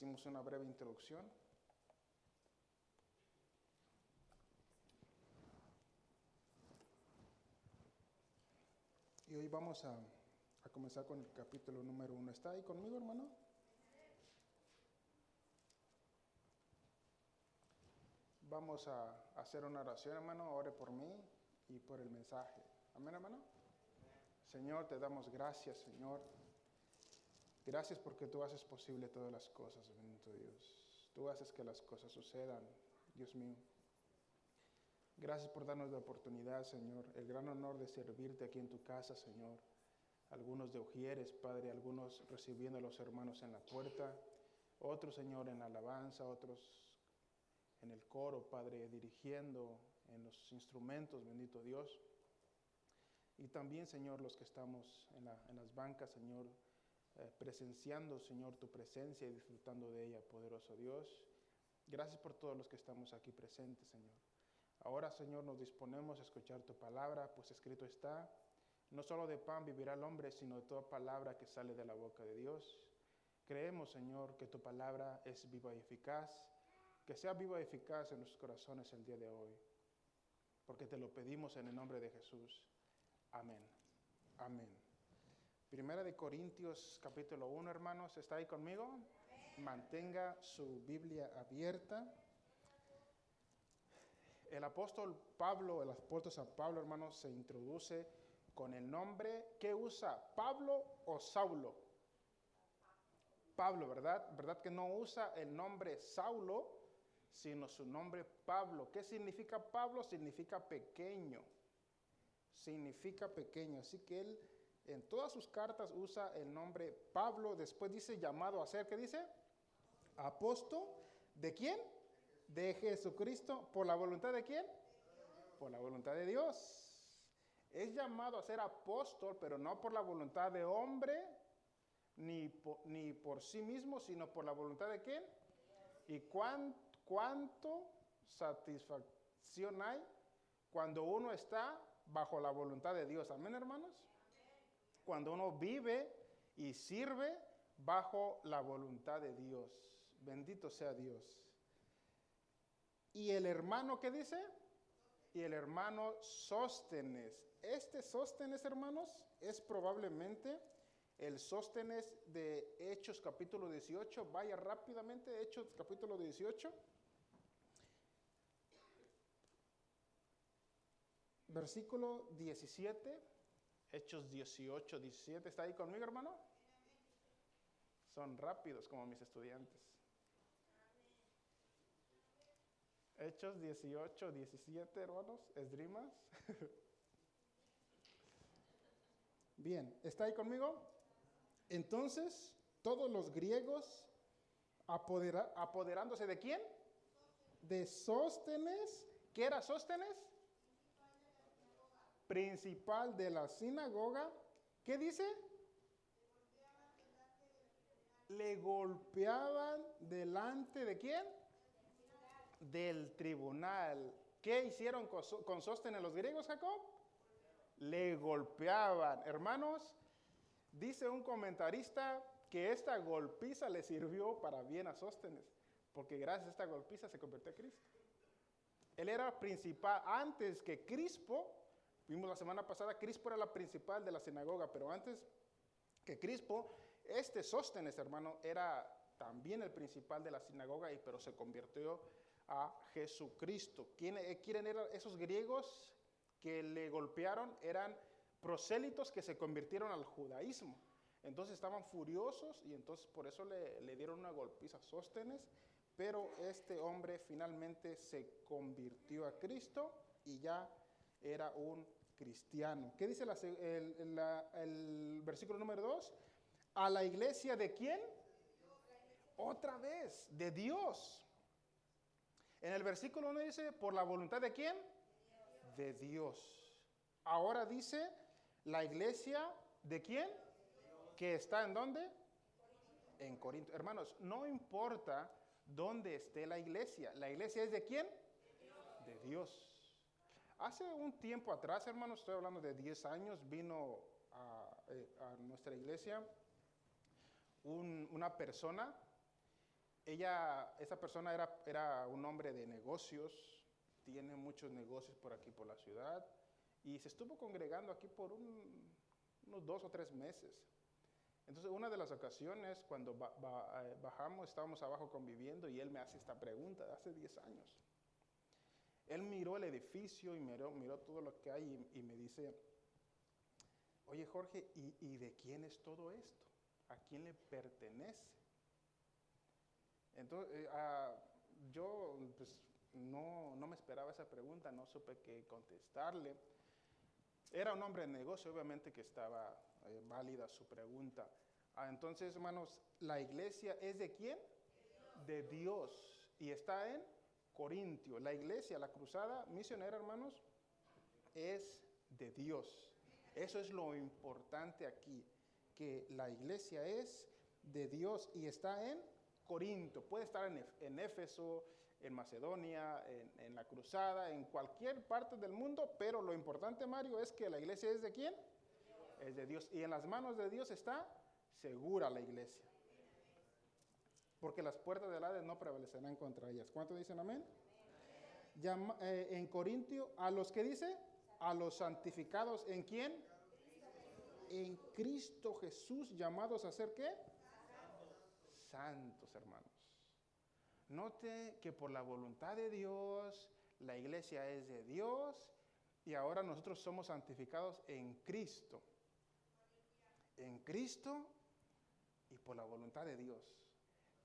hicimos una breve introducción. Y hoy vamos a comenzar con el capítulo número 1. ¿Está ahí conmigo, hermano? Vamos a hacer una oración, hermano. Ore por mí y por el mensaje. Amén, hermano. Señor, te damos gracias, Señor. Gracias porque tú haces posible todas las cosas, bendito Dios. Tú haces que las cosas sucedan, Dios mío. Gracias por darnos la oportunidad, Señor, el gran honor de servirte aquí en tu casa, Señor. Algunos de Ujieres, Padre, algunos recibiendo a los hermanos en la puerta, otros, Señor, en alabanza, otros en el coro, Padre, dirigiendo en los instrumentos, bendito Dios. Y también, Señor, los que estamos en las bancas, Señor, presenciando, Señor, tu presencia y disfrutando de ella, poderoso Dios. Gracias por todos los que estamos aquí presentes, Señor. Ahora, Señor, nos disponemos a escuchar tu palabra, pues escrito está, no solo de pan vivirá el hombre, sino de toda palabra que sale de la boca de Dios. Creemos, Señor, que tu palabra es viva y eficaz, que sea viva y eficaz en nuestros corazones el día de hoy, porque te lo pedimos en el nombre de Jesús. Amén. Amén. Primera de Corintios, capítulo 1, hermanos, ¿está ahí conmigo? Amén. Mantenga su Biblia abierta. El apóstol San Pablo, hermanos, se introduce con el nombre, ¿qué usa? ¿Pablo o Saulo? Pablo, ¿verdad? ¿Verdad que no usa el nombre Saulo, sino su nombre Pablo? ¿Qué significa Pablo? Significa pequeño. Significa pequeño. Así que él en todas sus cartas usa el nombre Pablo. Después dice llamado a ser, ¿qué dice? Apóstol. ¿De quién? De Jesucristo. ¿Por la voluntad de quién? Por la voluntad de Dios. Es llamado a ser apóstol, pero no por la voluntad de hombre, ni por sí mismo, sino por la voluntad de quién. ¿Y cuánto satisfacción hay cuando uno está bajo la voluntad de Dios? Amén, hermanos. Cuando uno vive y sirve bajo la voluntad de Dios. Bendito sea Dios. ¿Y el hermano qué dice? Y el hermano Sóstenes. Este Sóstenes, hermanos, es probablemente el Sóstenes de Hechos capítulo 18. Vaya rápidamente, Hechos capítulo 18. Versículo 17. Hechos 18, 17. ¿Está ahí conmigo, hermano? Son rápidos como mis estudiantes. Hechos 18, 17, hermanos, esdrimas. Bien, ¿está ahí conmigo? Entonces, todos los griegos apoderándose ¿de quién? De Sóstenes. ¿Qué era Sóstenes? Principal de la sinagoga. ¿Qué dice? Le golpeaban delante ¿de quién? Del tribunal. ¿Qué hicieron con Sóstenes los griegos, Jacob? Le golpeaban. Hermanos, dice un comentarista que esta golpiza le sirvió para bien a Sóstenes, porque gracias a esta golpiza se convirtió a Cristo. Él era principal antes que Crispo. Vimos la semana pasada, Crispo era la principal de la sinagoga, pero antes que Crispo, este Sóstenes, hermano, era también el principal de la sinagoga, pero se convirtió a Jesucristo. ¿Quiénes eran esos griegos que le golpearon? Eran prosélitos que se convirtieron al judaísmo. Entonces estaban furiosos y entonces por eso le dieron una golpiza a Sóstenes, pero este hombre finalmente se convirtió a Cristo y ya era un cristiano. ¿Qué dice el versículo número 2? ¿A la iglesia de quién? Otra vez, de Dios. En el versículo 1 dice, ¿por la voluntad de quién? De Dios. Ahora dice, ¿la iglesia de quién? ¿Que está en dónde? En Corinto. Hermanos, no importa dónde esté la iglesia es ¿de quién? De Dios. Hace un tiempo atrás, hermanos, estoy hablando de 10 años, vino a nuestra iglesia una persona Esa persona era un hombre de negocios, tiene muchos negocios por aquí, por la ciudad, y se estuvo congregando aquí por unos 2 o 3 meses. Entonces, una de las ocasiones, cuando bajamos, estábamos abajo conviviendo, y él me hace esta pregunta de hace 10 años. Él miró el edificio y miró todo lo que hay y me dice, oye Jorge, ¿y de quién es todo esto? ¿A quién le pertenece? Entonces, yo pues, no me esperaba esa pregunta, no supe qué contestarle. Era un hombre de negocio, obviamente que estaba válida su pregunta. Entonces, hermanos, ¿la iglesia es de quién? De Dios. Y está en Corintio. La iglesia, la cruzada misionera, hermanos, es de Dios. Eso es lo importante aquí, que la iglesia es de Dios y está en Corinto. Puede estar en Éfeso, en Macedonia, en la cruzada, en cualquier parte del mundo, pero lo importante, Mario, es que la iglesia es de quién? Es de Dios. Y en las manos de Dios está segura la iglesia. Porque las puertas del Hades no prevalecerán contra ellas. ¿Cuántos dicen amén? En Corintio, ¿a los que dice? A los santificados. ¿En quién? En Cristo Jesús, llamados a ser ¿qué? Santos, hermanos. Note que por la voluntad de Dios, la iglesia es de Dios y ahora nosotros somos santificados en Cristo. En Cristo y por la voluntad de Dios.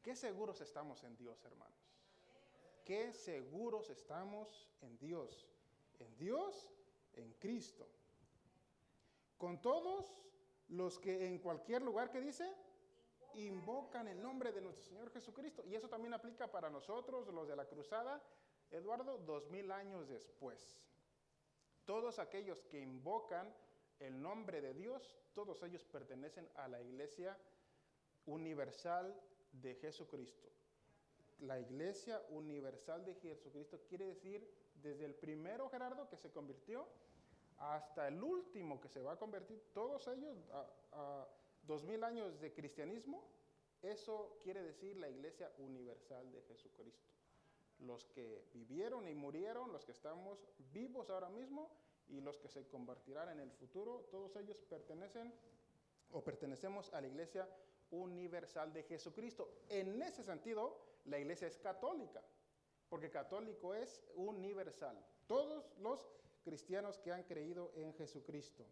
¿Qué seguros estamos en Dios, hermanos? ¿Qué seguros estamos en Dios? En Dios, en Cristo. Con todos los que en cualquier lugar, ¿qué dice? Invocan el nombre de nuestro Señor Jesucristo. Y eso también aplica para nosotros, los de la cruzada, Eduardo, 2000 años después. Todos aquellos que invocan el nombre de Dios, todos ellos pertenecen a la iglesia universal de Jesucristo. La iglesia universal de Jesucristo quiere decir desde el primero, Gerardo, que se convirtió, hasta el último que se va a convertir, todos ellos a 2000 años de cristianismo, eso quiere decir la iglesia universal de Jesucristo. Los que vivieron y murieron, los que estamos vivos ahora mismo y los que se convertirán en el futuro, todos ellos pertenecemos a la iglesia universal de Jesucristo. En ese sentido, la iglesia es católica, porque católico es universal. Todos los cristianos que han creído en Jesucristo.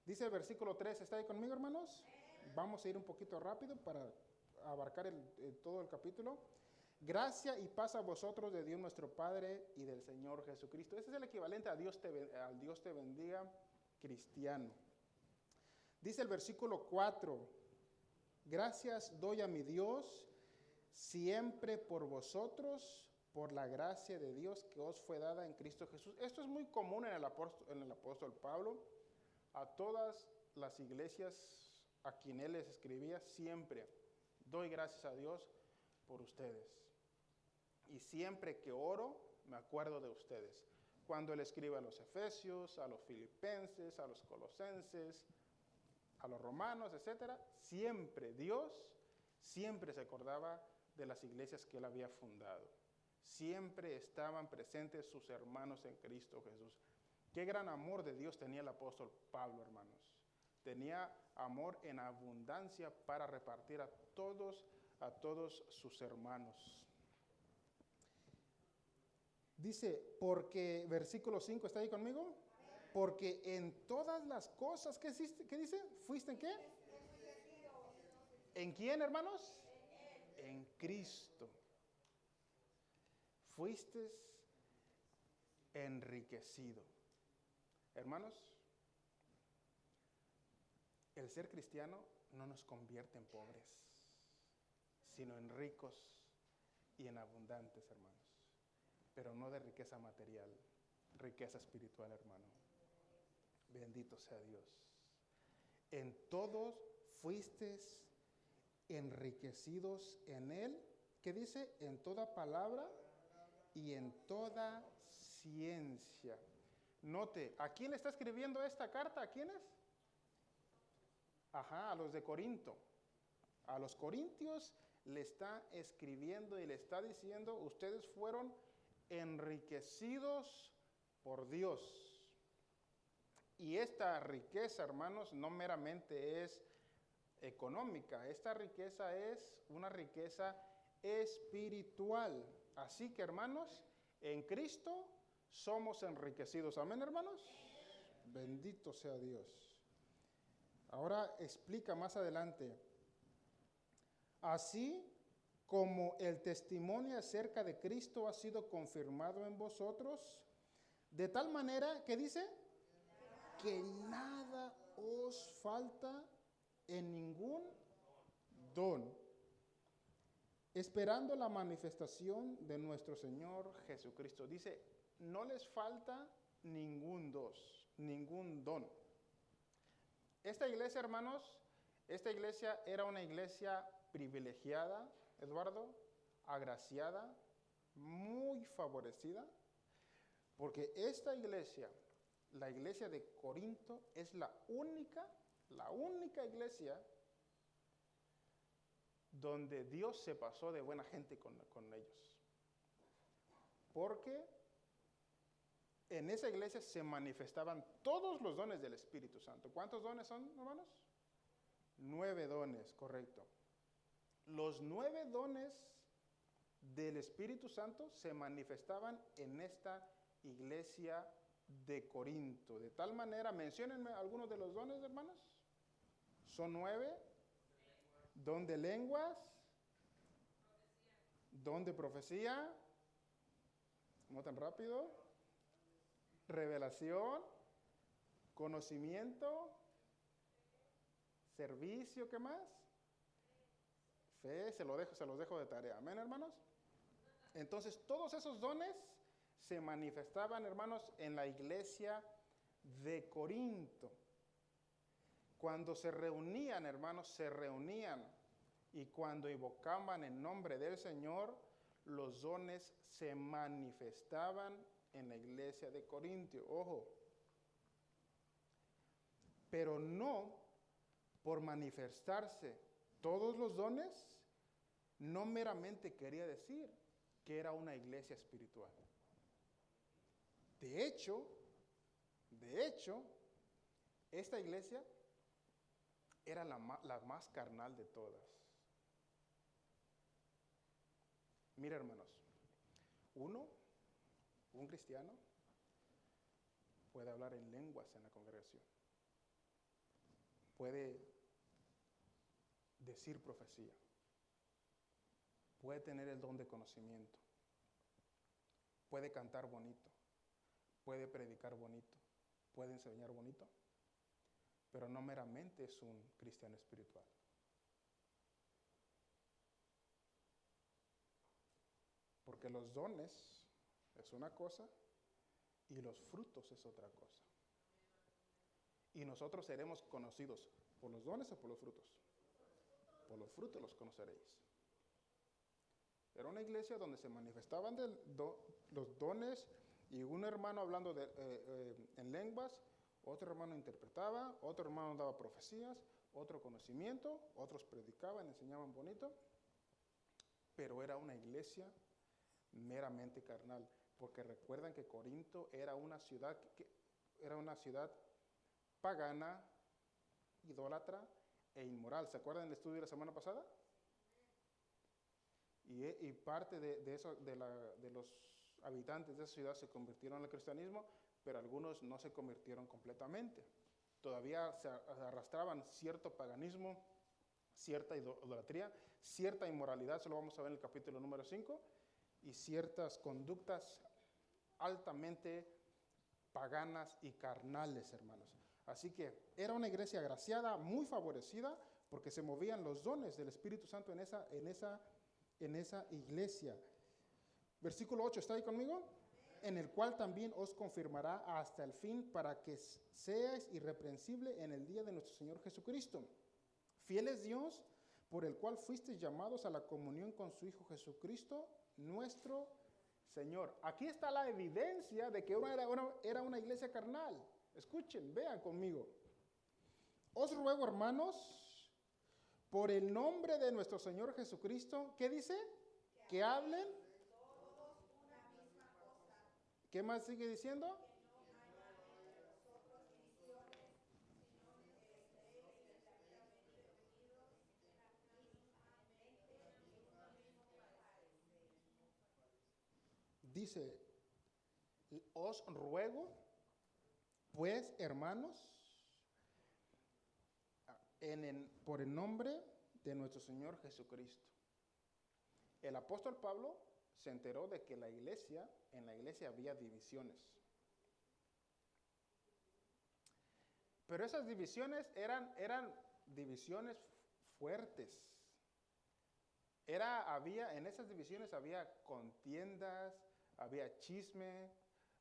Dice el versículo 3, ¿está ahí conmigo, hermanos? Vamos a ir un poquito rápido para abarcar todo el capítulo. Gracia y paz a vosotros de Dios nuestro Padre y del Señor Jesucristo. Ese es el equivalente al Dios te bendiga cristiano. Dice el versículo 4, gracias doy a mi Dios siempre por vosotros, por la gracia de Dios que os fue dada en Cristo Jesús. Esto es muy común en el apóstol Pablo. A todas las iglesias a quien él les escribía, siempre doy gracias a Dios por ustedes. Y siempre que oro, me acuerdo de ustedes. Cuando él escribe a los efesios, a los filipenses, a los colosenses, a los romanos, etc., siempre Dios, siempre se acordaba de las iglesias que él había fundado. Siempre estaban presentes sus hermanos en Cristo Jesús. Qué gran amor de Dios tenía el apóstol Pablo, hermanos. Tenía amor en abundancia para repartir a todos sus hermanos. Dice, porque, versículo 5, ¿está ahí conmigo? Porque en todas las cosas, ¿qué dice? ¿Fuiste en qué? ¿En quién, hermanos? En Cristo. Fuiste enriquecido. Hermanos, el ser cristiano no nos convierte en pobres, sino en ricos y en abundantes, hermanos. Pero no de riqueza material, riqueza espiritual, hermano. Bendito sea Dios. En todos fuisteis enriquecidos en Él. ¿Qué dice? En toda palabra y en toda ciencia. Note, ¿a quién le está escribiendo esta carta? ¿A quiénes? A los de Corinto. A los corintios le está escribiendo y le está diciendo, ustedes fueron enriquecidos por Dios. Y esta riqueza, hermanos, no meramente es económica, esta riqueza es una riqueza espiritual. Así que, hermanos, en Cristo somos enriquecidos. Amén, hermanos. Bendito sea Dios. Ahora explica más adelante. Así como el testimonio acerca de Cristo ha sido confirmado en vosotros, de tal manera que dice que nada os falta en ningún don, esperando la manifestación de nuestro Señor Jesucristo. Dice, no les falta ningún don. Esta iglesia, hermanos, esta iglesia era una iglesia privilegiada, Eduardo, agraciada, muy favorecida, porque esta iglesia, la iglesia de Corinto, es la única iglesia donde Dios se pasó de buena gente con ellos. Porque en esa iglesia se manifestaban todos los dones del Espíritu Santo. ¿Cuántos dones son, hermanos? 9 dones, correcto. Los 9 dones del Espíritu Santo se manifestaban en esta iglesia de Corinto. De tal manera, menciónenme algunos de los dones, hermanos. Son 9. Don de lenguas, don de profecía, no tan rápido, revelación, conocimiento, servicio, ¿qué más? Fe, se los dejo de tarea. Amén, hermanos. Entonces, todos esos dones se manifestaban, hermanos, en la iglesia de Corinto. Cuando se reunían, hermanos, se reunían, y cuando invocaban el nombre del Señor, los dones se manifestaban en la iglesia de Corinto. Ojo, pero no por manifestarse todos los dones, no meramente quería decir que era una iglesia espiritual. De hecho, esta iglesia era la más carnal de todas. Mira, hermanos, un cristiano puede hablar en lenguas en la congregación, puede decir profecía, puede tener el don de conocimiento, puede cantar bonito, puede predicar bonito, puede enseñar bonito, pero no meramente es un cristiano espiritual. Porque los dones es una cosa y los frutos es otra cosa. Y nosotros seremos conocidos por los dones o por los frutos. Por los frutos los conoceréis. Era una iglesia donde se manifestaban los dones, y un hermano hablando en lenguas, otro hermano interpretaba, otro hermano daba profecías, otro conocimiento, otros predicaban, enseñaban bonito, pero era una iglesia meramente carnal, porque recuerdan que Corinto era una ciudad pagana, idólatra e inmoral. ¿Se acuerdan del estudio de la semana pasada? Y parte de eso, de los habitantes de esa ciudad se convirtieron al cristianismo, pero algunos no se convirtieron completamente. Todavía se arrastraban cierto paganismo, cierta idolatría, cierta inmoralidad, eso lo vamos a ver en el capítulo número 5, y ciertas conductas altamente paganas y carnales, hermanos. Así que era una iglesia agraciada, muy favorecida, porque se movían los dones del Espíritu Santo en esa iglesia. Versículo 8, ¿está ahí conmigo? En el cual también os confirmará hasta el fin, para que seáis irreprensible en el día de nuestro Señor Jesucristo. Fiel es Dios, por el cual fuisteis llamados a la comunión con su Hijo Jesucristo, nuestro Señor. Aquí está la evidencia de que era una iglesia carnal. Escuchen, vean conmigo. Os ruego, hermanos, por el nombre de nuestro Señor Jesucristo, ¿qué dice? Que hablen. ¿Qué más sigue diciendo? Dice, os ruego, pues, hermanos, por el nombre de nuestro Señor Jesucristo. El apóstol Pablo se enteró de que en la iglesia había divisiones. Pero esas divisiones eran divisiones fuertes. En esas divisiones había contiendas, había chisme,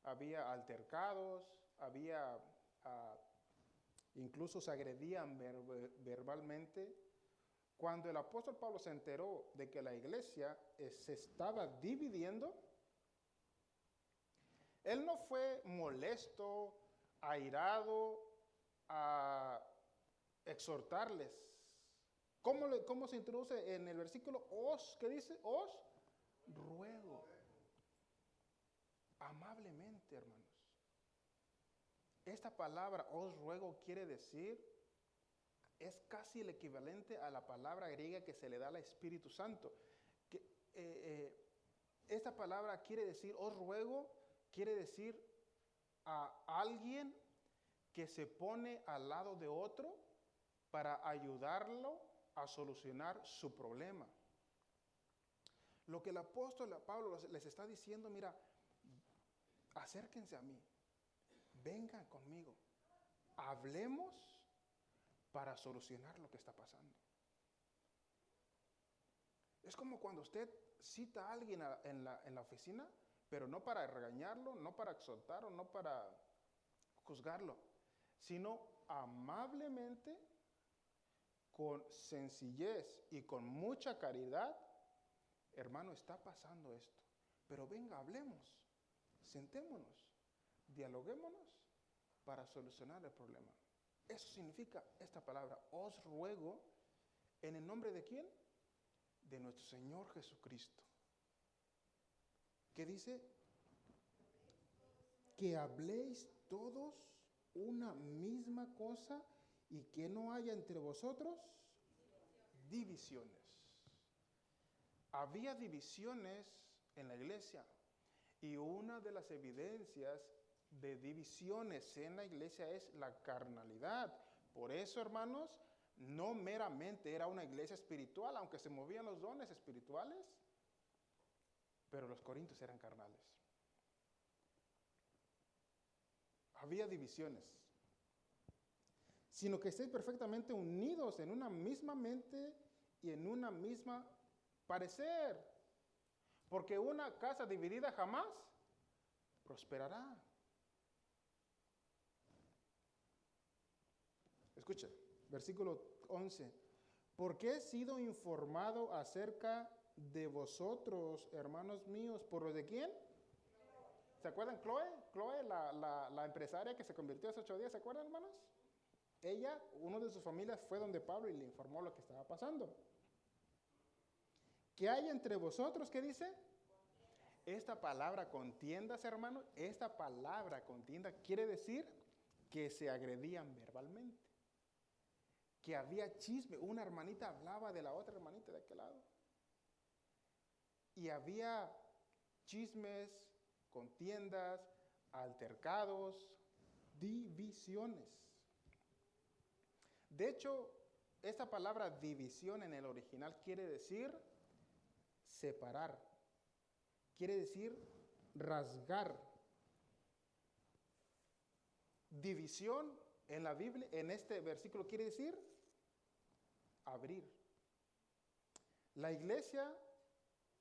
había altercados, incluso se agredían verbalmente. Cuando el apóstol Pablo se enteró de que la iglesia se estaba dividiendo, él no fue molesto, airado, a exhortarles. ¿Cómo se introduce en el versículo? ¿Qué dice? Os ruego. Amablemente, hermanos. Esta palabra, os ruego, quiere decir, es casi el equivalente a la palabra griega que se le da al Espíritu Santo. Esta palabra quiere decir, os ruego, quiere decir a alguien que se pone al lado de otro para ayudarlo a solucionar su problema. Lo que el apóstol Pablo les está diciendo, mira, acérquense a mí, vengan conmigo, hablemos para solucionar lo que está pasando. Es como cuando usted cita a alguien en la oficina, pero no para regañarlo, no para exhortarlo, no para juzgarlo, sino amablemente, con sencillez y con mucha caridad. Hermano, está pasando esto, pero venga, hablemos, sentémonos, dialoguémonos para solucionar el problema. Eso significa esta palabra, os ruego, ¿en el nombre de quién? De nuestro Señor Jesucristo. ¿Qué dice? Que habléis todos una misma cosa y que no haya entre vosotros divisiones. Había divisiones en la iglesia y una de las evidencias de divisiones en la iglesia es la carnalidad. Por eso, hermanos, no meramente era una iglesia espiritual, aunque se movían los dones espirituales, pero los corintios eran carnales. Había divisiones, sino que estéis perfectamente unidos en una misma mente y en una misma parecer, porque una casa dividida jamás prosperará. Escucha, versículo 11. Porque he sido informado acerca de vosotros, hermanos míos, ¿por lo de quién? ¿Se acuerdan Chloe? Chloe, la empresaria que se convirtió hace 8 días, ¿se acuerdan, hermanos? Ella, uno de sus familias fue donde Pablo y le informó lo que estaba pasando. ¿Qué hay entre vosotros? ¿Qué dice? Esta palabra contiendas, hermano, esta palabra contienda quiere decir que se agredían verbalmente, que había chisme, una hermanita hablaba de la otra hermanita de aquel lado, y había chismes, contiendas, altercados, divisiones. De hecho, esta palabra división en el original quiere decir separar, quiere decir rasgar. División en la Biblia, en este versículo, quiere decir abrir. La iglesia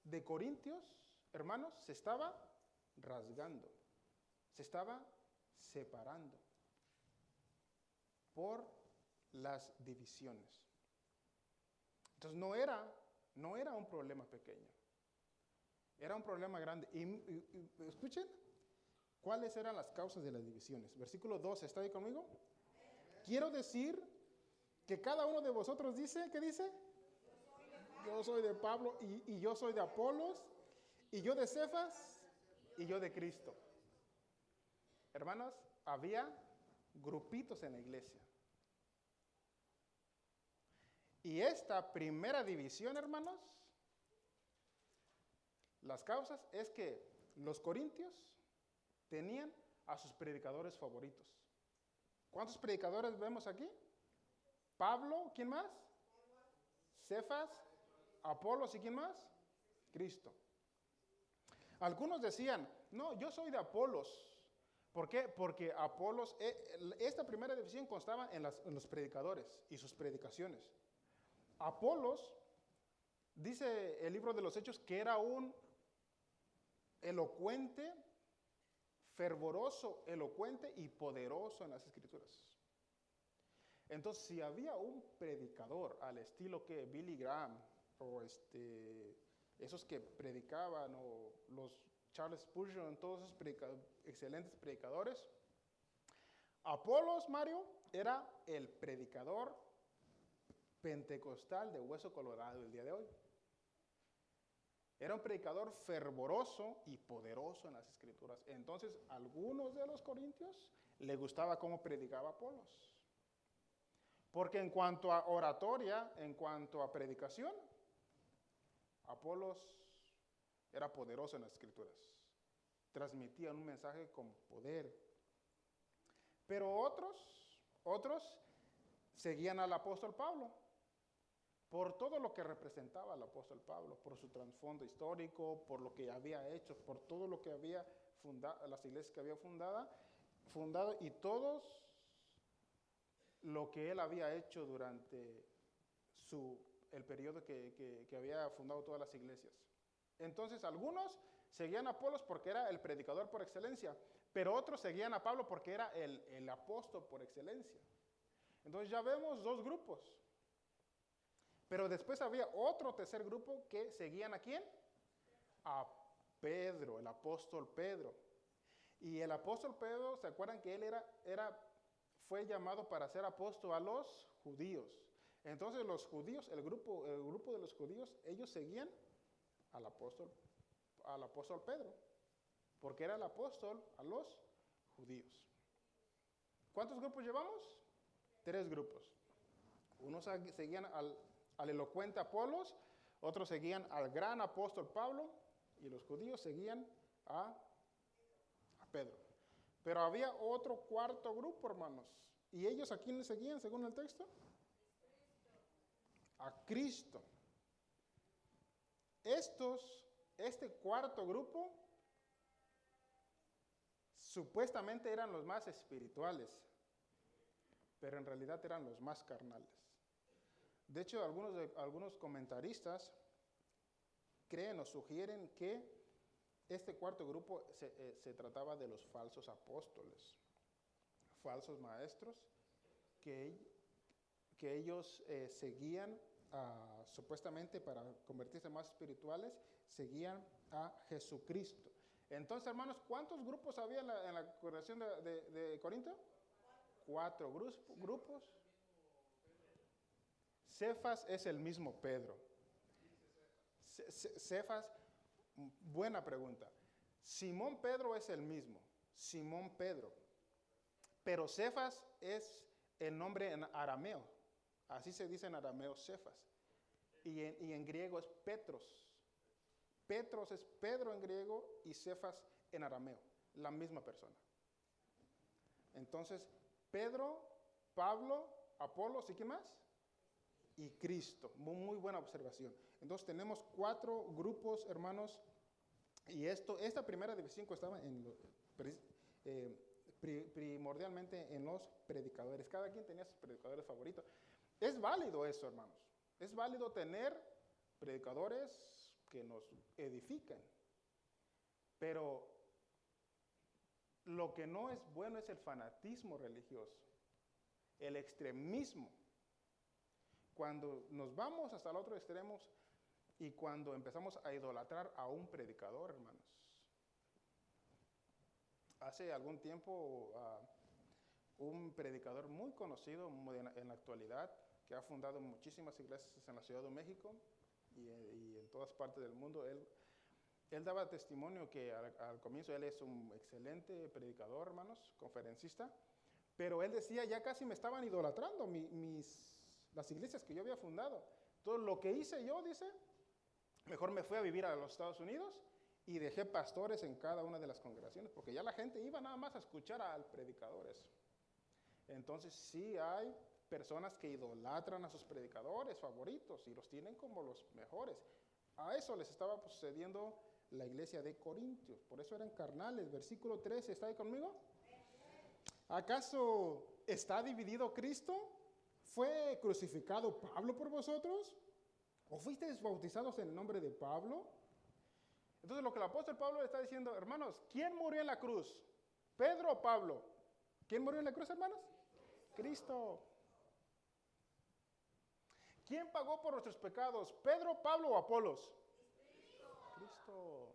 de Corintios, hermanos, se estaba rasgando, se estaba separando por las divisiones. Entonces no era un problema pequeño, era un problema grande. Y escuchen, ¿cuáles eran las causas de las divisiones? Versículo 12, ¿está ahí conmigo? Quiero decir que cada uno de vosotros dice, ¿qué dice? Yo soy de Pablo y yo soy de Apolos y yo de Cefas y yo de Cristo. Hermanos, había grupitos en la iglesia. Y esta primera división, hermanos, las causas es que los corintios tenían a sus predicadores favoritos. ¿Cuántos predicadores vemos aquí? Pablo, ¿quién más? Cefas, Apolos, ¿y quién más? Cristo. Algunos decían, no, yo soy de Apolos. ¿Por qué? Porque Apolos, esta primera división constaba en los predicadores y sus predicaciones. Apolos, dice el libro de los Hechos, que era un elocuente, fervoroso, elocuente y poderoso en las Escrituras. Entonces, si había un predicador al estilo que Billy Graham o esos que predicaban o los Charles Spurgeon, todos esos excelentes predicadores, Apolos, Mario, era el predicador pentecostal de hueso colorado el día de hoy. Era un predicador fervoroso y poderoso en las Escrituras. Entonces, a algunos de los corintios les gustaba cómo predicaba Apolos. Porque en cuanto a oratoria, en cuanto a predicación, Apolos era poderoso en las Escrituras. Transmitía un mensaje con poder. Pero otros seguían al apóstol Pablo por todo lo que representaba el apóstol Pablo, por su trasfondo histórico, por lo que había hecho, por todo lo que había fundado, las iglesias que había fundado y todos lo que él había hecho durante el periodo que había fundado todas las iglesias. Entonces, algunos seguían a Apolos porque era el predicador por excelencia, pero otros seguían a Pablo porque era el apóstol por excelencia. Entonces ya vemos dos grupos. Pero después había otro tercer grupo que seguían ¿a quién? A Pedro, el apóstol Pedro. Y el apóstol Pedro, ¿se acuerdan que él fue llamado para ser apóstol a los judíos? Entonces los judíos, el grupo de los judíos, ellos seguían al apóstol Pedro, porque era el apóstol a los judíos. ¿Cuántos grupos llevamos? 3 grupos. Unos seguían al elocuente Apolos, otros seguían al gran apóstol Pablo, y los judíos seguían a Pedro. Pero había otro cuarto grupo, hermanos. ¿Y ellos a quién le seguían según el texto? A Cristo. Este cuarto grupo supuestamente eran los más espirituales, pero en realidad eran los más carnales. De hecho, algunos comentaristas creen o sugieren que este cuarto grupo se trataba de los falsos apóstoles, falsos maestros, que ellos seguían, supuestamente para convertirse más espirituales, seguían a Jesucristo. Entonces, hermanos, ¿cuántos grupos había en la congregación de Corinto? 4 grupos. Cefas es el mismo Pedro. Cefas, buena pregunta. Simón Pedro es el mismo, Simón Pedro. Pero Cefas es el nombre en arameo. Así se dice en arameo Cefas. Y en griego es Petros. Petros es Pedro en griego y Cefas en arameo. La misma persona. Entonces, Pedro, Pablo, Apolos, ¿y qué más? Y Cristo. Muy buena observación. Entonces tenemos 4 grupos, hermanos, y esta primera división estaba primordialmente en los predicadores. Cada quien tenía sus predicadores favoritos. Es válido eso, hermanos. Es válido tener predicadores que nos edifican. Pero lo que no es bueno es el fanatismo religioso, el extremismo. Cuando nos vamos hasta el otro extremo y cuando empezamos a idolatrar a un predicador, hermanos. Hace algún tiempo, un predicador muy conocido en la actualidad, que ha fundado muchísimas iglesias en la Ciudad de México, y en todas partes del mundo. Él daba testimonio que al comienzo él es un excelente predicador, hermanos, conferencista, pero él decía, ya casi me estaban idolatrando las iglesias que yo había fundado. Todo lo que hice yo, dice, mejor me fui a vivir a los Estados Unidos y dejé pastores en cada una de las congregaciones, porque ya la gente iba nada más a escuchar al predicador eso. Entonces sí hay personas que idolatran a sus predicadores favoritos y los tienen como los mejores. A eso les estaba sucediendo la iglesia de Corintios, por eso eran carnales. Versículo 13, ¿está ahí conmigo? ¿Acaso está dividido Cristo? ¿Fue crucificado Pablo por vosotros? ¿O fuisteis bautizados en el nombre de Pablo? Entonces lo que el apóstol Pablo le está diciendo, hermanos, ¿quién murió en la cruz? ¿Pedro o Pablo? ¿Quién murió en la cruz, hermanos? Cristo. ¿Quién pagó por nuestros pecados? ¿Pedro, Pablo o Apolos? Cristo.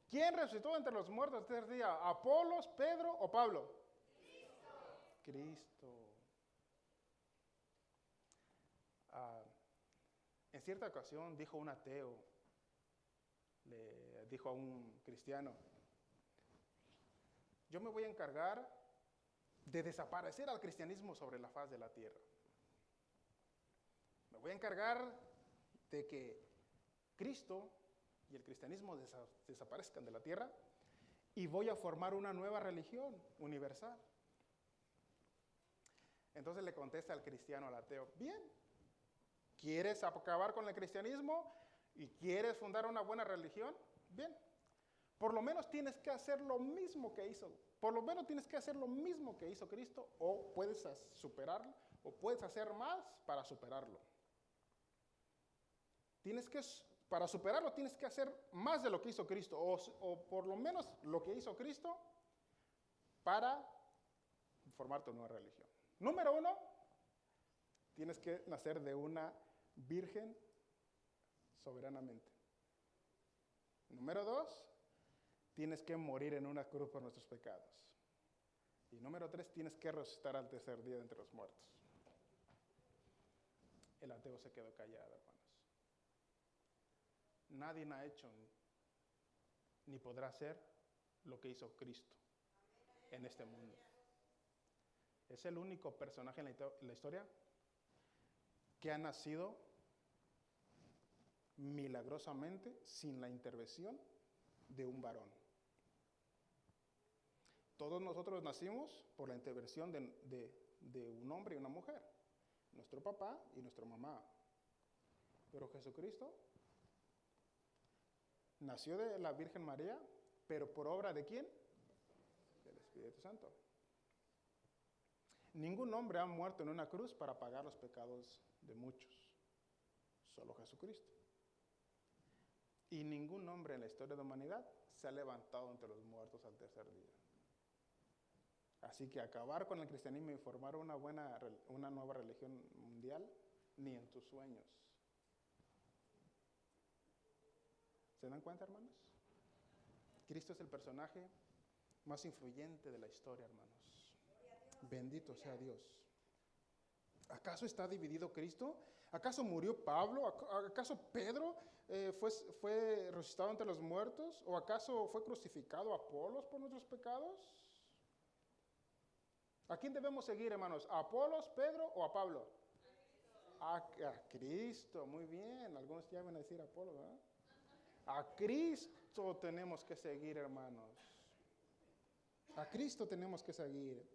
¿Quién resucitó entre los muertos el tercer día? ¿Apolos, Pedro o Pablo? Cristo. En cierta ocasión dijo un ateo, le dijo a un cristiano, yo me voy a encargar de desaparecer al cristianismo sobre la faz de la tierra. Me voy a encargar de que Cristo y el cristianismo desaparezcan de la tierra y voy a formar una nueva religión universal. Entonces le contesta al cristiano, al ateo, bien, ¿quieres acabar con el cristianismo y quieres fundar una buena religión? Bien, por lo menos tienes que hacer lo mismo que hizo, por lo menos tienes que hacer lo mismo que hizo Cristo, o puedes superarlo, o puedes hacer más para superarlo. Para superarlo tienes que hacer más de lo que hizo Cristo, o por lo menos lo que hizo Cristo para formar tu nueva religión. Número 1, tienes que nacer de una virgen soberanamente. Número 2, tienes que morir en una cruz por nuestros pecados. Y número 3, tienes que resucitar al tercer día de entre los muertos. El ateo se quedó callado, hermanos. Nadie ha hecho ni podrá hacer lo que hizo Cristo en este mundo. Es el único personaje en la historia que ha nacido milagrosamente sin la intervención de un varón. Todos nosotros nacimos por la intervención de un hombre y una mujer, nuestro papá y nuestra mamá. Pero Jesucristo nació de la Virgen María, pero por obra ¿de quién? Del Espíritu Santo. Ningún hombre ha muerto en una cruz para pagar los pecados de muchos, solo Jesucristo. Y ningún hombre en la historia de la humanidad se ha levantado entre los muertos al tercer día. Así que acabar con el cristianismo y formar una nueva religión mundial, ni en tus sueños. ¿Se dan cuenta, hermanos? Cristo es el personaje más influyente de la historia, hermanos. Bendito sea Dios. ¿Acaso está dividido Cristo? ¿Acaso murió Pablo? ¿Acaso Pedro fue resucitado entre los muertos? ¿O acaso fue crucificado Apolos por nuestros pecados? ¿A quién debemos seguir, hermanos? ¿A Apolos, Pedro o a Pablo? A Cristo, muy bien. Algunos ya van a decir Apolos, ¿verdad? A Cristo tenemos que seguir, hermanos. A Cristo tenemos que seguir.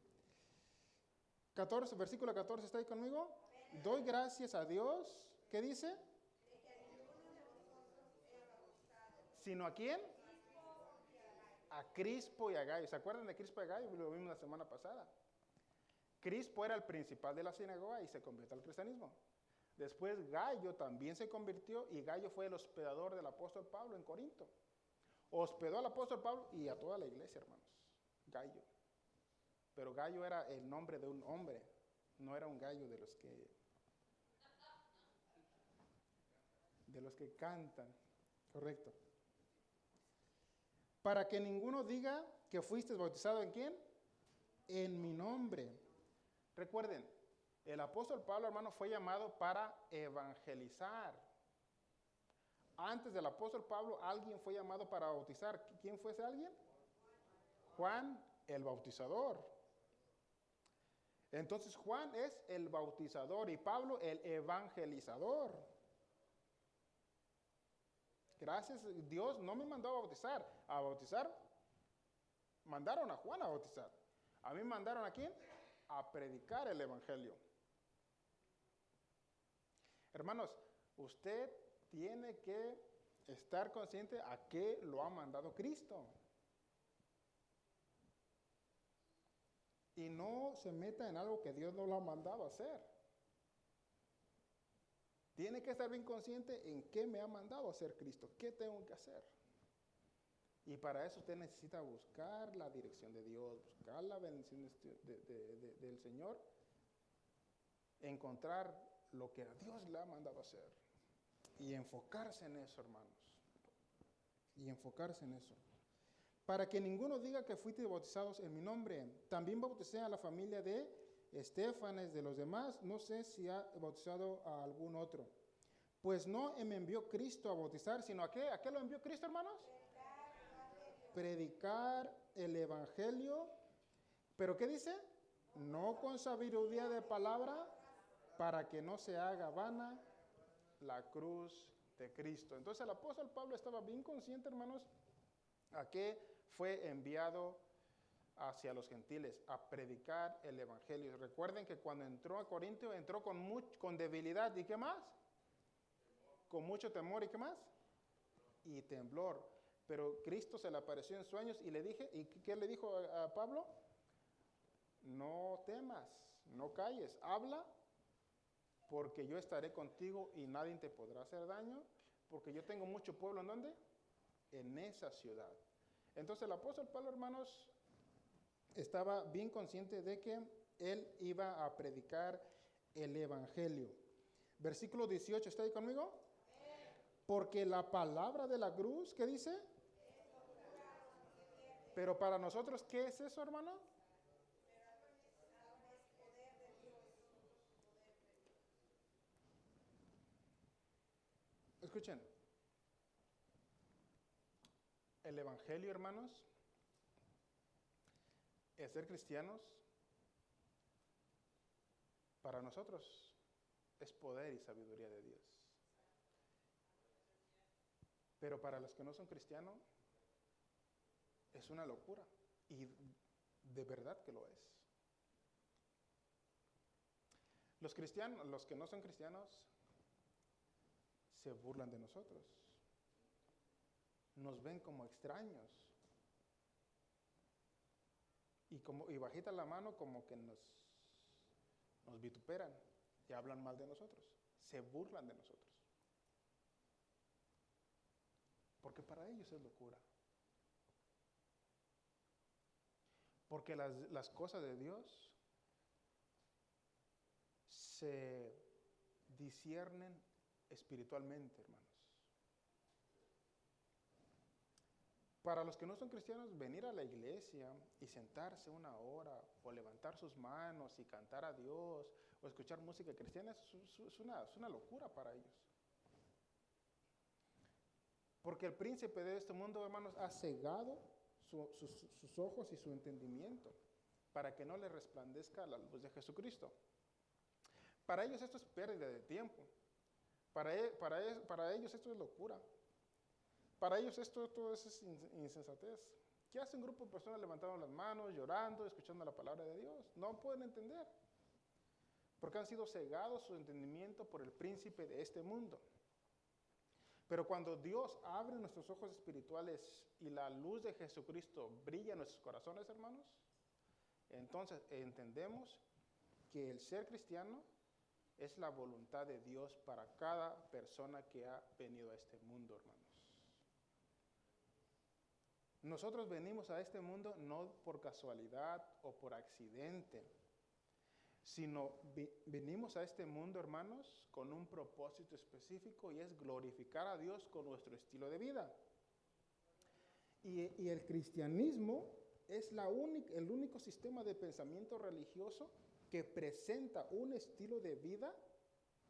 Versículo 14, ¿está ahí conmigo? Doy gracias a Dios. ¿Qué dice? ¿Sino a quién? A Crispo y a Gayo. ¿Se acuerdan de Crispo y Gayo? Lo vimos la semana pasada. Crispo era el principal de la sinagoga y se convirtió al cristianismo. Después Gayo también se convirtió y Gayo fue el hospedador del apóstol Pablo en Corinto. Hospedó al apóstol Pablo y a toda la iglesia, hermanos. Gayo. Pero Gayo era el nombre de un hombre, no era un gallo de los que cantan. Correcto. Para que ninguno diga que fuiste bautizado ¿en quién? En mi nombre. Recuerden, El apóstol Pablo, hermano, fue llamado para evangelizar. Antes del apóstol Pablo, alguien fue llamado para bautizar. ¿Quién fue ese alguien? Juan el Bautizador. Entonces Juan es el bautizador y Pablo el evangelizador. Gracias, Dios no me mandó a bautizar. A bautizar, mandaron a Juan a bautizar. A mí mandaron ¿a quién? A predicar el evangelio. Hermanos, usted tiene que estar consciente a qué lo ha mandado Cristo. Y no se meta en algo que Dios no lo ha mandado a hacer. Tiene que estar bien consciente en qué me ha mandado a hacer Cristo, qué tengo que hacer. Y para eso usted necesita buscar la dirección de Dios, buscar la bendición del Señor, encontrar lo que a Dios le ha mandado a hacer y enfocarse en eso, hermanos. Y enfocarse en eso. Para que ninguno diga que fuiste bautizados en mi nombre. También bauticé a la familia de Estéfanes, de los demás, no sé si ha bautizado a algún otro. Pues no me envió Cristo a bautizar, sino ¿a qué? ¿A qué lo envió Cristo, hermanos? Predicar el evangelio. ¿Pero qué dice? No con sabiduría de palabra, para que no se haga vana la cruz de Cristo. Entonces el apóstol Pablo estaba bien consciente, hermanos, a qué fue enviado hacia los gentiles, a predicar el evangelio. Recuerden que cuando entró a Corintio, entró con debilidad. ¿Y qué más? Con mucho temor. ¿Y qué más? Y temblor. Pero Cristo se le apareció en sueños y le dije, ¿y qué le dijo a Pablo? No temas, no calles, habla, porque yo estaré contigo y nadie te podrá hacer daño, porque yo tengo mucho pueblo, ¿en dónde? En esa ciudad. Entonces el apóstol Pablo, hermanos, estaba bien consciente de que él iba a predicar el evangelio. Versículo 18, ¿está ahí conmigo? Porque la palabra de la cruz, ¿qué dice? Pero para nosotros, ¿qué es eso, hermano? Escuchen, el evangelio, hermanos, el ser cristianos, para nosotros es poder y sabiduría de Dios. Pero para los que no son cristianos, es una locura. Y de verdad que lo es. Los cristianos, los que no son cristianos, se burlan de nosotros. Nos ven como extraños. Y bajita la mano como que nos vituperan y hablan mal de nosotros. Se burlan de nosotros. Porque para ellos es locura. Porque las cosas de Dios se disciernen espiritualmente, hermanos. Para los que no son cristianos, venir a la iglesia y sentarse una hora o levantar sus manos y cantar a Dios o escuchar música cristiana es una locura para ellos. Porque el príncipe de este mundo, hermanos, ha cegado sus ojos y su entendimiento para que no le resplandezca la luz de Jesucristo. Para ellos esto es pérdida de tiempo. Para ellos esto es locura. Para ellos esto es insensatez. ¿Qué hace un grupo de personas levantando las manos, llorando, escuchando la palabra de Dios? No pueden entender. Porque han sido cegados su entendimiento por el príncipe de este mundo. Pero cuando Dios abre nuestros ojos espirituales y la luz de Jesucristo brilla en nuestros corazones, hermanos, entonces entendemos que el ser cristiano es la voluntad de Dios para cada persona que ha venido a este mundo, hermanos. Nosotros venimos a este mundo no por casualidad o por accidente, sino venimos a este mundo, hermanos, con un propósito específico y es glorificar a Dios con nuestro estilo de vida. Y el cristianismo es el único sistema de pensamiento religioso que presenta un estilo de vida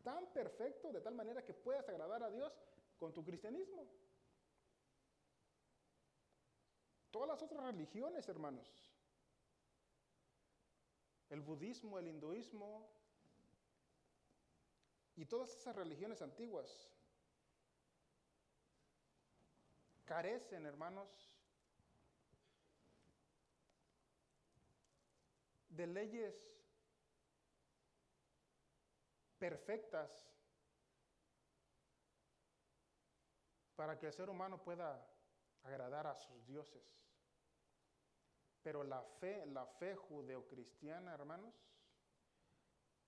tan perfecto, de tal manera que puedas agradar a Dios con tu cristianismo. Todas las otras religiones, hermanos, el budismo, el hinduismo y todas esas religiones antiguas carecen, hermanos, de leyes perfectas para que el ser humano pueda agradar a sus dioses. Pero la fe judeocristiana, hermanos,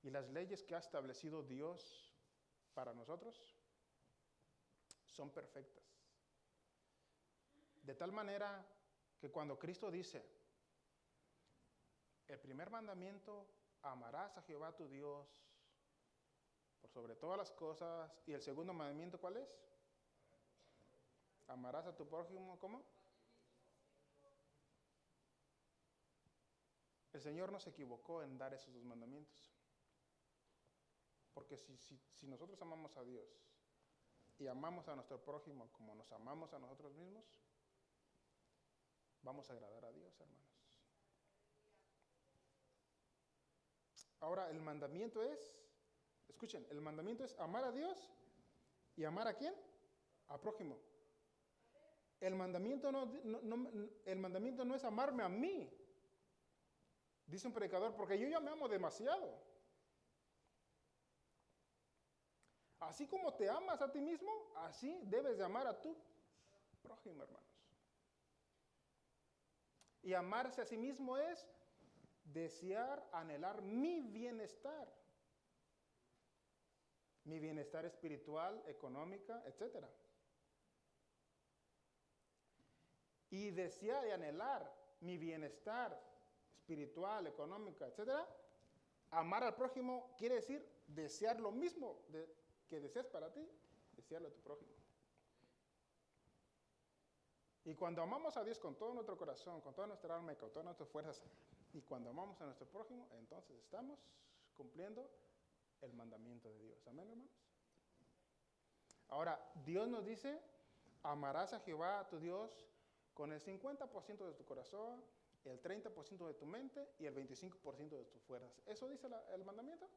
y las leyes que ha establecido Dios para nosotros son perfectas. De tal manera que cuando Cristo dice, el primer mandamiento, amarás a Jehová tu Dios por sobre todas las cosas, y el segundo mandamiento, ¿cuál es? Amarás a tu prójimo, ¿cómo? El Señor no se equivocó en dar esos dos mandamientos. Porque si nosotros amamos a Dios y amamos a nuestro prójimo como nos amamos a nosotros mismos, vamos a agradar a Dios, hermanos. Ahora, el mandamiento es, escuchen, el mandamiento es amar a Dios y amar ¿a quién? A prójimo. El mandamiento no es amarme a mí. Dice un predicador, porque yo ya me amo demasiado. Así como te amas a ti mismo, así debes de amar a tu prójimo, hermanos. Y amarse a sí mismo es desear, anhelar mi bienestar. Mi bienestar espiritual, económica, etc. Y desear y anhelar mi bienestar espiritual, económica, etcétera, amar al prójimo quiere decir desear lo mismo que deseas para ti, desearlo a tu prójimo. Y cuando amamos a Dios con todo nuestro corazón, con toda nuestra alma y con todas nuestras fuerzas, y cuando amamos a nuestro prójimo, entonces estamos cumpliendo el mandamiento de Dios. Amén, hermanos. Ahora, Dios nos dice, amarás a Jehová, a tu Dios, con el 50% de tu corazón, el 30% de tu mente y el 25% de tus fuerzas. ¿Eso dice el mandamiento?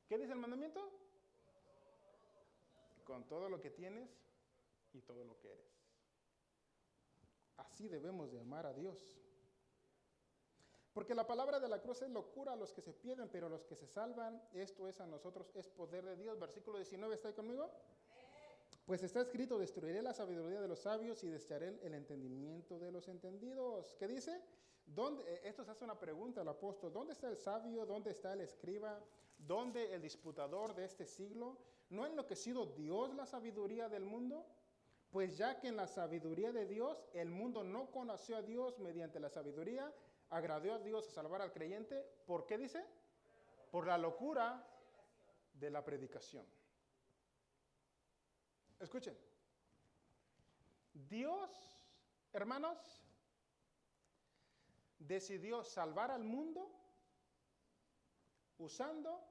¿Qué dice el mandamiento? Con todo lo que tienes y todo lo que eres. Así debemos de amar a Dios. Porque la palabra de la cruz es locura a los que se pierden, pero a los que se salvan, esto es a nosotros, es poder de Dios. Versículo 19, ¿está ahí conmigo? Pues está escrito, destruiré la sabiduría de los sabios y destruiré el entendimiento de los entendidos. ¿Qué dice? Esto se hace una pregunta al apóstol. ¿Dónde está el sabio? ¿Dónde está el escriba? ¿Dónde el disputador de este siglo? ¿No ha enloquecido Dios la sabiduría del mundo? Pues ya que en la sabiduría de Dios el mundo no conoció a Dios mediante la sabiduría, agradó a Dios a salvar al creyente. ¿Por qué dice? Por la locura de la predicación. Escuchen. Dios, hermanos, decidió salvar al mundo usando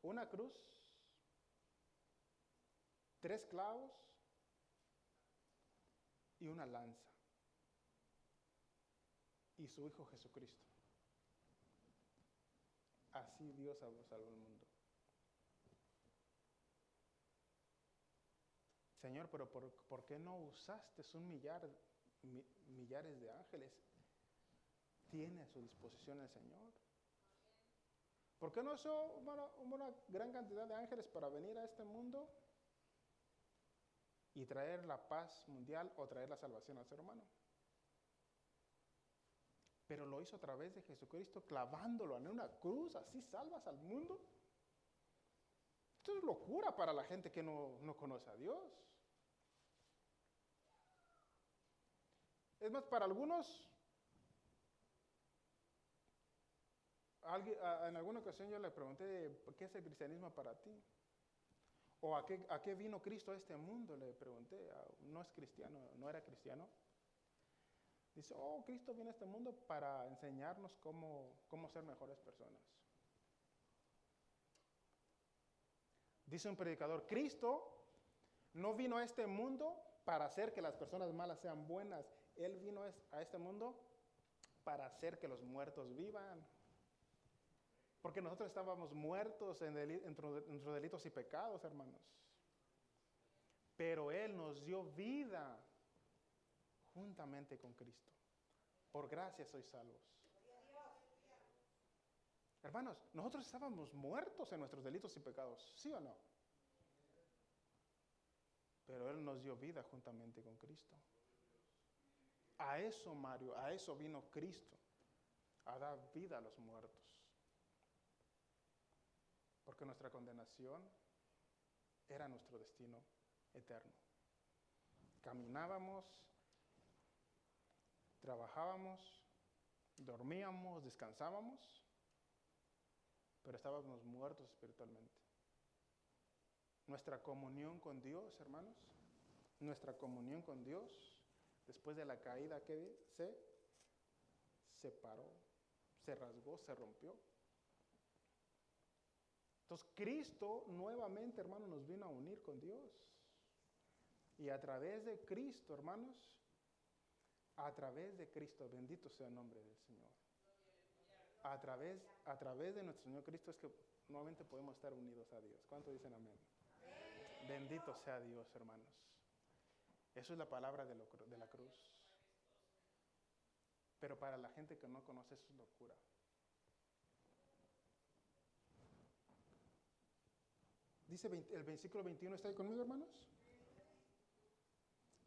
una cruz, 3 clavos y una lanza. Y su Hijo Jesucristo. Así Dios salvó al mundo. Señor, pero ¿por qué no usaste millares de ángeles? Tiene a su disposición el Señor. ¿Por qué no usó una gran cantidad de ángeles para venir a este mundo y traer la paz mundial o traer la salvación al ser humano? Pero lo hizo a través de Jesucristo, clavándolo en una cruz, así salvas al mundo. Esto es locura para la gente que no conoce a Dios. Es más, para algunos, en alguna ocasión yo le pregunté, ¿qué es el cristianismo para ti? ¿O a qué vino Cristo a este mundo? Le pregunté, no es cristiano, no era cristiano. Dice, oh, Cristo viene a este mundo para enseñarnos cómo ser mejores personas. Dice un predicador, Cristo no vino a este mundo para hacer que las personas malas sean buenas. Él vino a este mundo para hacer que los muertos vivan. Porque nosotros estábamos muertos en nuestros delitos y pecados, hermanos. Pero Él nos dio vida juntamente con Cristo. Por gracia sois salvos. Hermanos, nosotros estábamos muertos en nuestros delitos y pecados, ¿sí o no? Pero Él nos dio vida juntamente con Cristo. A eso, Mario, a eso vino Cristo, a dar vida a los muertos. Porque nuestra condenación era nuestro destino eterno. Caminábamos, trabajábamos, dormíamos, descansábamos, pero estábamos muertos espiritualmente. Nuestra comunión con Dios, hermanos, nuestra comunión con Dios, después de la caída que se separó, se rasgó, se rompió. Entonces Cristo nuevamente, hermanos, nos vino a unir con Dios. Y a través de Cristo, hermanos, a través de Cristo, bendito sea el nombre del Señor. A través de nuestro Señor Cristo es que nuevamente podemos estar unidos a Dios. ¿Cuántos dicen amén? Amén. Bendito sea Dios, hermanos. Eso es la palabra de la cruz. Pero para la gente que no conoce, eso es locura. Dice el versículo 21, ¿está ahí conmigo, hermanos?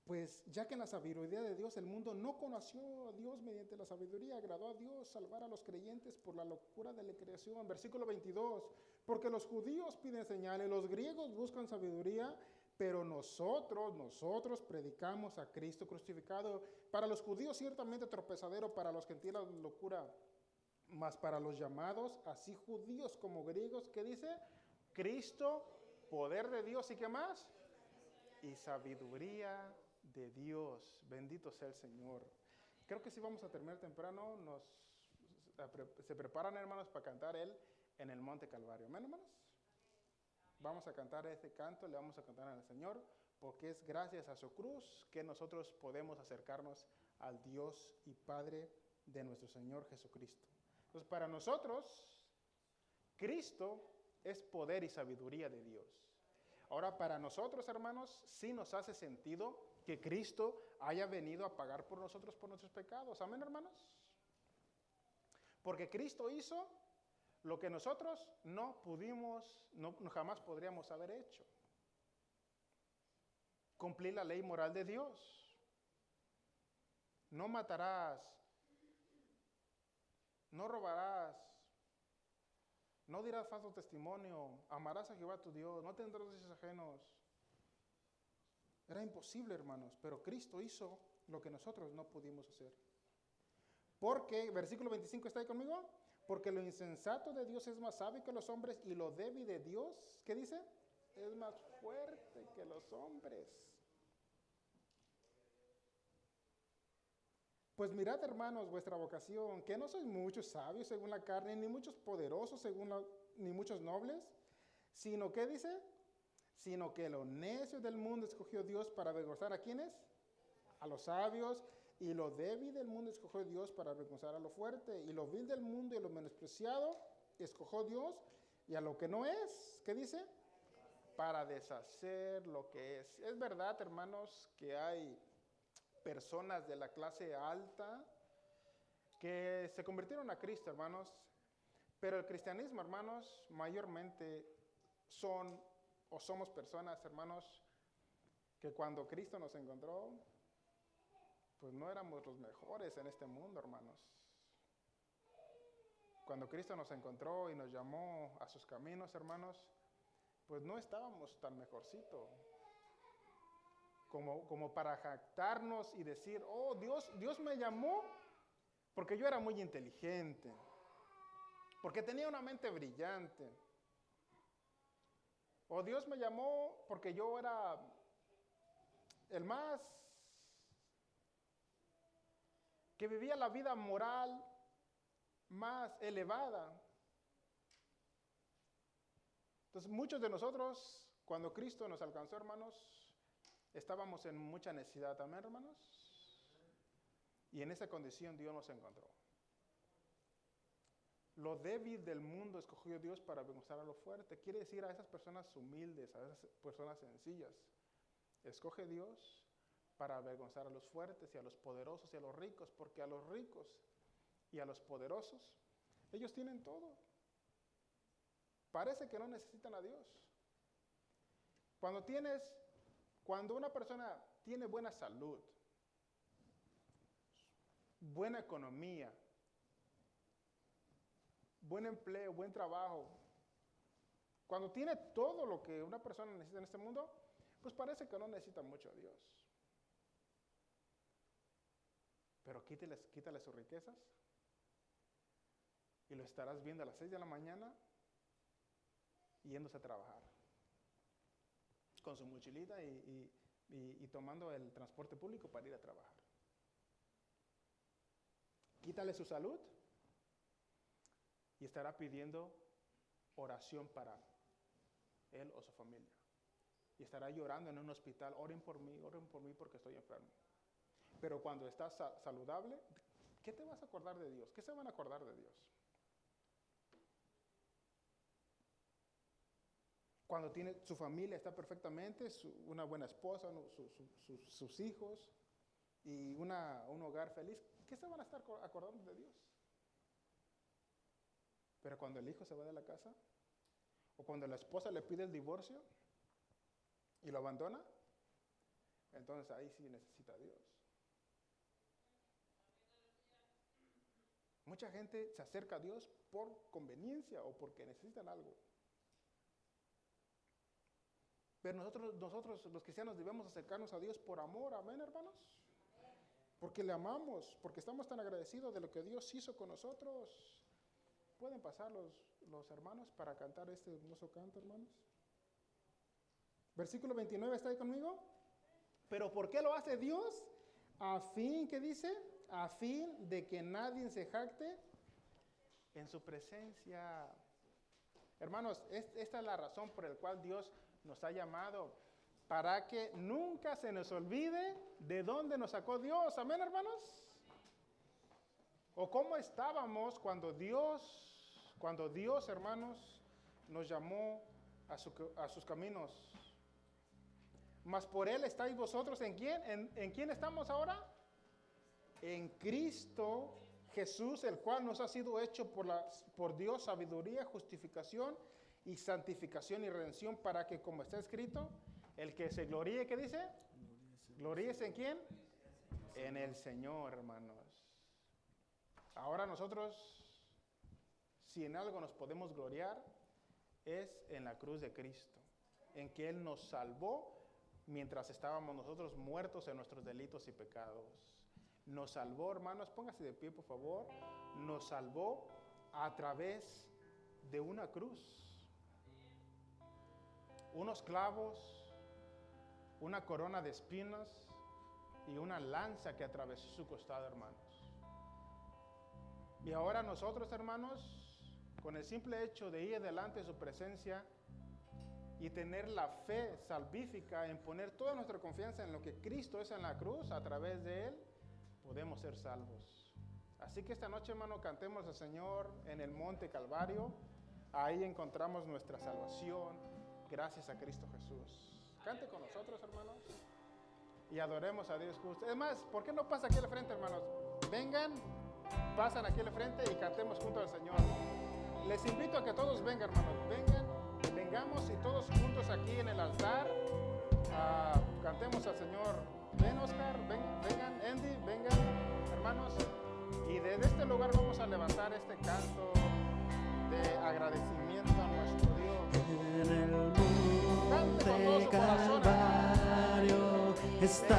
Pues ya que en la sabiduría de Dios el mundo no conoció a Dios, mediante la sabiduría agradó a Dios salvar a los creyentes por la locura de la creación. Versículo 22, porque los judíos piden señales, los griegos buscan sabiduría, pero nosotros predicamos a Cristo crucificado. Para los judíos ciertamente tropezadero, para los gentiles locura, mas para los llamados, así judíos como griegos, ¿qué dice? Cristo, poder de Dios, ¿y qué más? Y sabiduría de Dios. Bendito sea el Señor. Creo que si vamos a terminar temprano, se preparan, hermanos, para cantar Él en el Monte Calvario. ¿Amén, hermanos? Vamos a cantar este canto, le vamos a cantar al Señor, porque es gracias a su cruz que nosotros podemos acercarnos al Dios y Padre de nuestro Señor Jesucristo. Entonces, para nosotros, Cristo es poder y sabiduría de Dios. Ahora, para nosotros, hermanos, sí nos hace sentido que Cristo haya venido a pagar por nosotros, por nuestros pecados. ¿Amén, hermanos? Porque Cristo hizo lo que nosotros no jamás podríamos haber hecho. Cumplir la ley moral de Dios. No matarás, no robarás, no dirás falso testimonio, amarás a Jehová tu Dios, no tendrás dioses ajenos. Era imposible, hermanos, pero Cristo hizo lo que nosotros no pudimos hacer. Porque, versículo 25, ¿está ahí conmigo? Porque lo insensato de Dios es más sabio que los hombres y lo débil de Dios, ¿qué dice? Es más fuerte que los hombres. Pues mirad, hermanos, vuestra vocación, que no sois muchos sabios según la carne, ni muchos poderosos ni muchos nobles, sino, ¿qué dice? Sino que lo necio del mundo escogió Dios para avergonzar, ¿a quiénes? A los sabios. Y lo débil del mundo escogió Dios para avergonzar a lo fuerte. Y lo vil del mundo y lo menospreciado escogió Dios. Y a lo que no es, ¿qué dice? Para deshacer lo que es. Es verdad, hermanos, que hay personas de la clase alta que se convirtieron a Cristo, hermanos. Pero el cristianismo, hermanos, mayormente somos personas, hermanos, que cuando Cristo nos encontró, pues no éramos los mejores en este mundo, hermanos. Cuando Cristo nos encontró y nos llamó a sus caminos, hermanos, pues no estábamos tan mejorcito como para jactarnos y decir, oh, Dios me llamó porque yo era muy inteligente, porque tenía una mente brillante. O Dios me llamó porque yo era el más que vivía la vida moral más elevada. Entonces, muchos de nosotros, cuando Cristo nos alcanzó, hermanos, estábamos en mucha necesidad también, hermanos. Y en esa condición Dios nos encontró. Lo débil del mundo escogió Dios para avergonzar a lo fuerte. Quiere decir a esas personas humildes, a esas personas sencillas. Escoge Dios para avergonzar a los fuertes y a los poderosos y a los ricos, porque a los ricos y a los poderosos, ellos tienen todo. Parece que no necesitan a Dios. Cuando una persona tiene buena salud, buena economía, buen empleo, buen trabajo, cuando tiene todo lo que una persona necesita en este mundo, pues parece que no necesita mucho a Dios. Pero quítale sus riquezas y lo estarás viendo a las 6 de la mañana yéndose a trabajar con su mochilita y tomando el transporte público para ir a trabajar. Quítale su salud y estará pidiendo oración para él o su familia. Y estará llorando en un hospital, oren por mí porque estoy enfermo. Pero cuando estás saludable, ¿qué te vas a acordar de Dios? ¿Qué se van a acordar de Dios? Cuando su familia está perfectamente, una buena esposa, sus hijos y un hogar feliz, ¿qué se van a estar acordando de Dios? Pero cuando el hijo se va de la casa, o cuando la esposa le pide el divorcio y lo abandona, entonces ahí sí necesita a Dios. Mucha gente se acerca a Dios por conveniencia o porque necesitan algo. Pero nosotros los cristianos debemos acercarnos a Dios por amor, amén, hermanos. Porque le amamos, porque estamos tan agradecidos de lo que Dios hizo con nosotros. ¿Pueden pasar los hermanos para cantar este hermoso canto, hermanos? Versículo 29, ¿está ahí conmigo? ¿Pero por qué lo hace Dios? A fin, ¿qué dice? A fin de que nadie se jacte en su presencia. Hermanos, esta es la razón por la cual Dios nos ha llamado, para que nunca se nos olvide de dónde nos sacó Dios. ¿Amén, hermanos? ¿O cómo estábamos cuando Dios, hermanos, nos llamó a sus caminos? Mas por Él estáis vosotros, ¿en quién? ¿En quién estamos ahora? En Cristo Jesús, el cual nos ha sido hecho por Dios sabiduría, justificación y santificación y redención, para que, como está escrito, el que se gloríe, ¿qué dice? ¿Gloríese en quién? En el Señor, hermanos. Ahora nosotros, si en algo nos podemos gloriar, es en la cruz de Cristo, en que Él nos salvó mientras estábamos nosotros muertos en nuestros delitos y pecados. Nos salvó, hermanos, póngase de pie, por favor. Nos salvó a través de una cruz. Unos clavos, una corona de espinas y una lanza que atravesó su costado, hermanos. Y ahora nosotros, hermanos, con el simple hecho de ir delante de su presencia y tener la fe salvífica en poner toda nuestra confianza en lo que Cristo es en la cruz, a través de Él, podemos ser salvos. Así que esta noche, hermano, cantemos al Señor en el monte Calvario. Ahí encontramos nuestra salvación. Gracias a Cristo Jesús. Cante con nosotros, hermanos, y adoremos a Dios justo. Es más, ¿por qué no pasa aquí al frente, hermanos? Vengan, pasan aquí al frente y cantemos junto al Señor. Les invito a que todos vengan, hermanos. Vengamos y todos juntos aquí en el altar cantemos al Señor. Ven, Oscar, vengan, Andy, vengan, hermanos. Y desde este lugar vamos a levantar este canto de agradecimiento a nuestro Dios. En el monte Calvario está